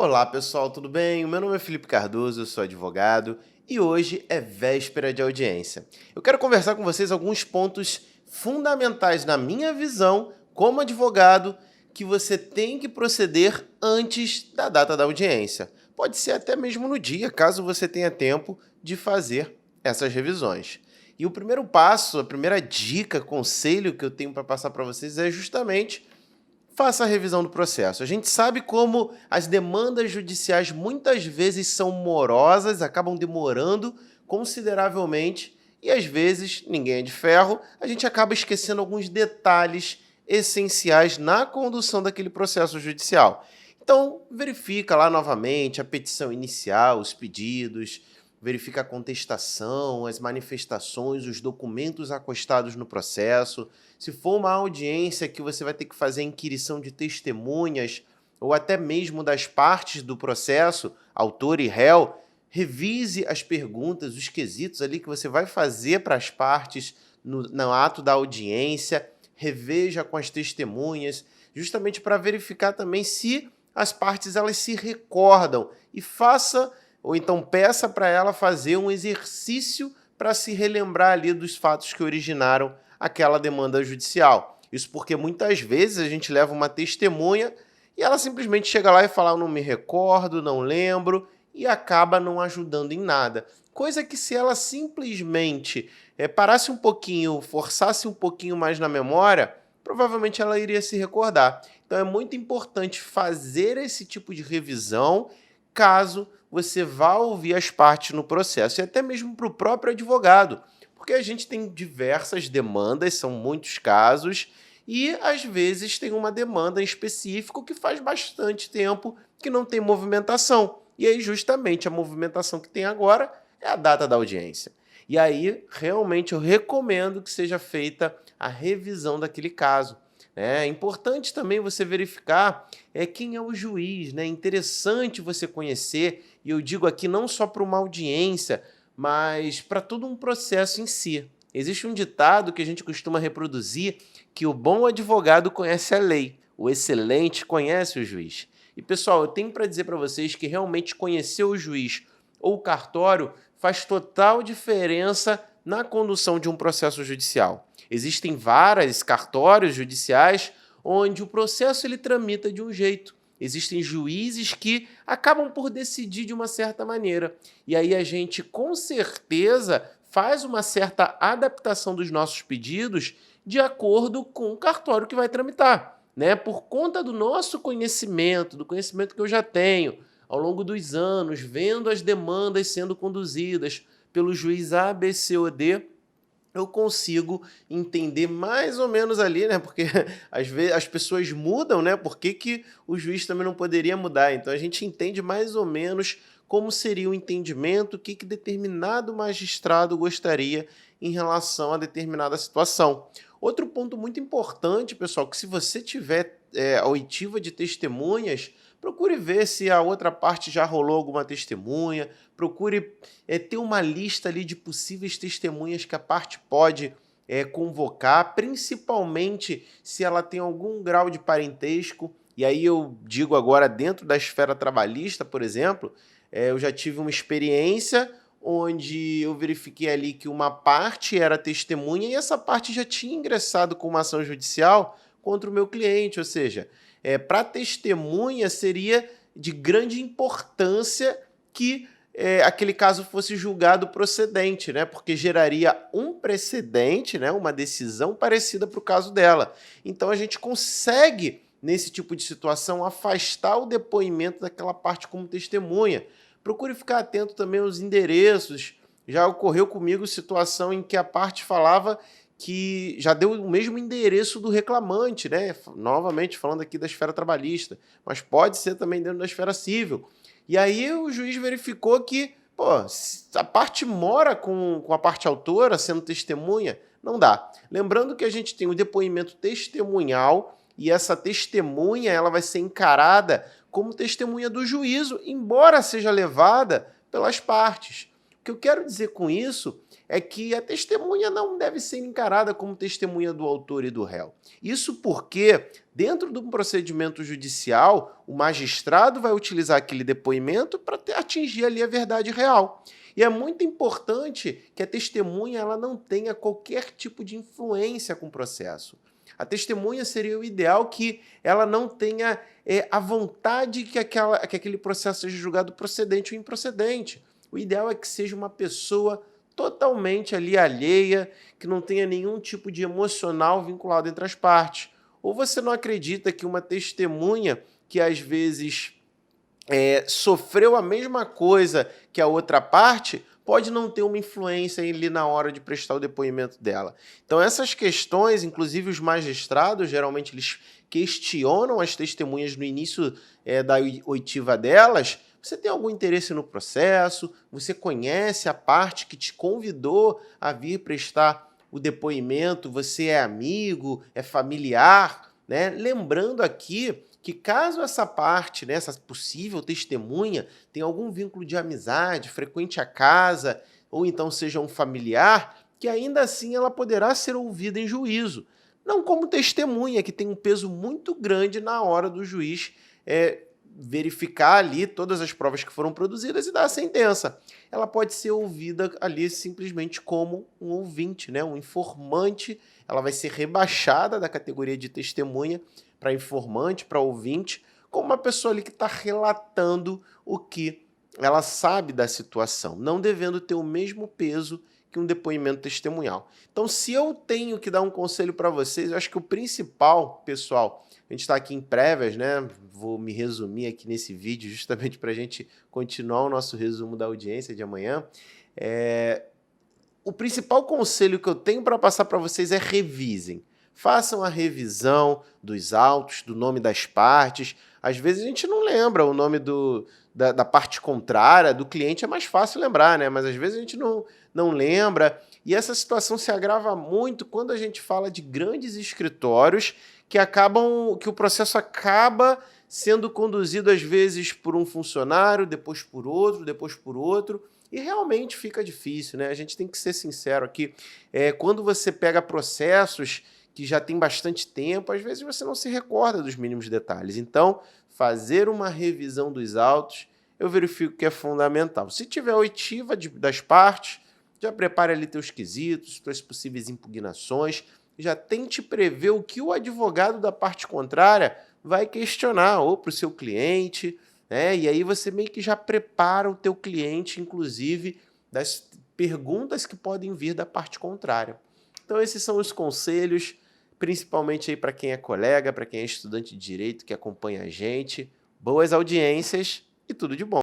Olá pessoal, tudo bem? O meu nome é Felipe Cardoso, eu sou advogado e hoje é véspera de audiência. Eu quero conversar com vocês alguns pontos fundamentais na minha visão como advogado que você tem que proceder antes da data da audiência. Pode ser até mesmo no dia, caso você tenha tempo de fazer essas revisões. E o primeiro passo, a primeira dica, conselho que eu tenho para passar para vocês é justamente faça a revisão do processo. A gente sabe como as demandas judiciais muitas vezes são morosas, acabam demorando consideravelmente e às vezes, ninguém é de ferro, a gente acaba esquecendo alguns detalhes essenciais na condução daquele processo judicial. Então, verifica lá novamente a petição inicial, os pedidos, verifica a contestação, as manifestações, os documentos acostados no processo. Se for uma audiência que você vai ter que fazer a inquirição de testemunhas ou até mesmo das partes do processo, autor e réu, revise as perguntas, os quesitos ali que você vai fazer para as partes no ato da audiência, reveja com as testemunhas, justamente para verificar também se as partes elas se recordam e faça ou então peça para ela fazer um exercício para se relembrar ali dos fatos que originaram aquela demanda judicial. Isso porque muitas vezes a gente leva uma testemunha e ela simplesmente chega lá e fala: eu não me recordo, não lembro, e acaba não ajudando em nada. Coisa que se ela simplesmente parasse um pouquinho, forçasse um pouquinho mais na memória, provavelmente ela iria se recordar. Então é muito importante fazer esse tipo de revisão caso você vá ouvir as partes no processo, e até mesmo para o próprio advogado, porque a gente tem diversas demandas, são muitos casos, e às vezes tem uma demanda em específico que faz bastante tempo que não tem movimentação. E aí, justamente, a movimentação que tem agora é a data da audiência. E aí, realmente, eu recomendo que seja feita a revisão daquele caso. É importante também você verificar quem é o juiz, né? É interessante você conhecer, e eu digo aqui não só para uma audiência, mas para todo um processo em si. Existe um ditado que a gente costuma reproduzir, que o bom advogado conhece a lei, o excelente conhece o juiz. E pessoal, eu tenho para dizer para vocês que realmente conhecer o juiz ou o cartório faz total diferença na condução de um processo judicial. Existem vários cartórios judiciais onde o processo ele tramita de um jeito. Existem juízes que acabam por decidir de uma certa maneira. E aí a gente, com certeza, faz uma certa adaptação dos nossos pedidos de acordo com o cartório que vai tramitar, né? Por conta do nosso conhecimento, do conhecimento que eu já tenho ao longo dos anos, vendo as demandas sendo conduzidas pelo juiz A, B, C ou D, eu consigo entender mais ou menos ali, né? Porque às vezes as pessoas mudam, né? Por que o juiz também não poderia mudar? Então a gente entende mais ou menos como seria o entendimento, o que determinado magistrado gostaria em relação a determinada situação. Outro ponto muito importante, pessoal, que se você tiver a oitiva de testemunhas, procure ver se a outra parte já rolou alguma testemunha, procure ter uma lista ali de possíveis testemunhas que a parte pode convocar, principalmente se ela tem algum grau de parentesco. E aí eu digo agora dentro da esfera trabalhista, por exemplo, eu já tive uma experiência onde eu verifiquei ali que uma parte era testemunha e essa parte já tinha ingressado com uma ação judicial contra o meu cliente, ou seja, para testemunha seria de grande importância que aquele caso fosse julgado procedente, né? Porque geraria um precedente, né? Uma decisão parecida para o caso dela. Então a gente consegue, nesse tipo de situação, afastar o depoimento daquela parte como testemunha. Procure ficar atento também aos endereços. Já ocorreu comigo situação em que a parte falava que já deu o mesmo endereço do reclamante, né? Novamente falando aqui da esfera trabalhista, mas pode ser também dentro da esfera civil. E aí o juiz verificou que, pô, a parte mora com a parte autora sendo testemunha, não dá. Lembrando que a gente tem o depoimento testemunhal e essa testemunha ela vai ser encarada como testemunha do juízo, embora seja levada pelas partes. O que eu quero dizer com isso é que a testemunha não deve ser encarada como testemunha do autor e do réu. Isso porque, dentro de um procedimento judicial, o magistrado vai utilizar aquele depoimento para atingir ali a verdade real. E é muito importante que a testemunha ela não tenha qualquer tipo de influência com o processo. A testemunha seria o ideal que ela não tenha a vontade que aquele processo seja julgado procedente ou improcedente. O ideal é que seja uma pessoa totalmente ali alheia, que não tenha nenhum tipo de emocional vinculado entre as partes. Ou você não acredita que uma testemunha que às vezes sofreu a mesma coisa que a outra parte pode não ter uma influência ali na hora de prestar o depoimento dela. Então essas questões, inclusive os magistrados, geralmente eles questionam as testemunhas no início da oitiva delas. Você tem algum interesse no processo? Você conhece a parte que te convidou a vir prestar o depoimento? Você é amigo? É familiar? Né? Lembrando aqui que caso essa parte, né, essa possível testemunha, tenha algum vínculo de amizade, frequente a casa, ou então seja um familiar, que ainda assim ela poderá ser ouvida em juízo. Não como testemunha, que tem um peso muito grande na hora do juiz verificar ali todas as provas que foram produzidas e dar a sentença. Ela pode ser ouvida ali simplesmente como um ouvinte, né, um informante. Ela vai ser rebaixada da categoria de testemunha para informante, para ouvinte, como uma pessoa ali que está relatando o que ela sabe da situação, não devendo ter o mesmo peso que um depoimento testemunhal. Então, se eu tenho que dar um conselho para vocês, eu acho que o principal, pessoal, a gente está aqui em prévias, né? Vou me resumir aqui nesse vídeo justamente para a gente continuar o nosso resumo da audiência de amanhã. O principal conselho que eu tenho para passar para vocês é revisem. Façam a revisão dos autos, do nome das partes. Às vezes a gente não lembra o nome da parte contrária, do cliente é mais fácil lembrar, né? Mas às vezes a gente não lembra. E essa situação se agrava muito quando a gente fala de grandes escritórios que o processo acaba sendo conduzido às vezes por um funcionário, depois por outro, e realmente fica difícil, né? A gente tem que ser sincero aqui. Quando você pega processos que já tem bastante tempo, às vezes você não se recorda dos mínimos detalhes. Então, fazer uma revisão dos autos, eu verifico que é fundamental. Se tiver oitiva das partes, já prepare ali teus quesitos, suas possíveis impugnações, já tente prever o que o advogado da parte contrária vai questionar, ou para o seu cliente, né? E aí você meio que já prepara o teu cliente, inclusive, das perguntas que podem vir da parte contrária. Então, esses são os conselhos, principalmente aí para quem é colega, para quem é estudante de direito, que acompanha a gente. Boas audiências e tudo de bom.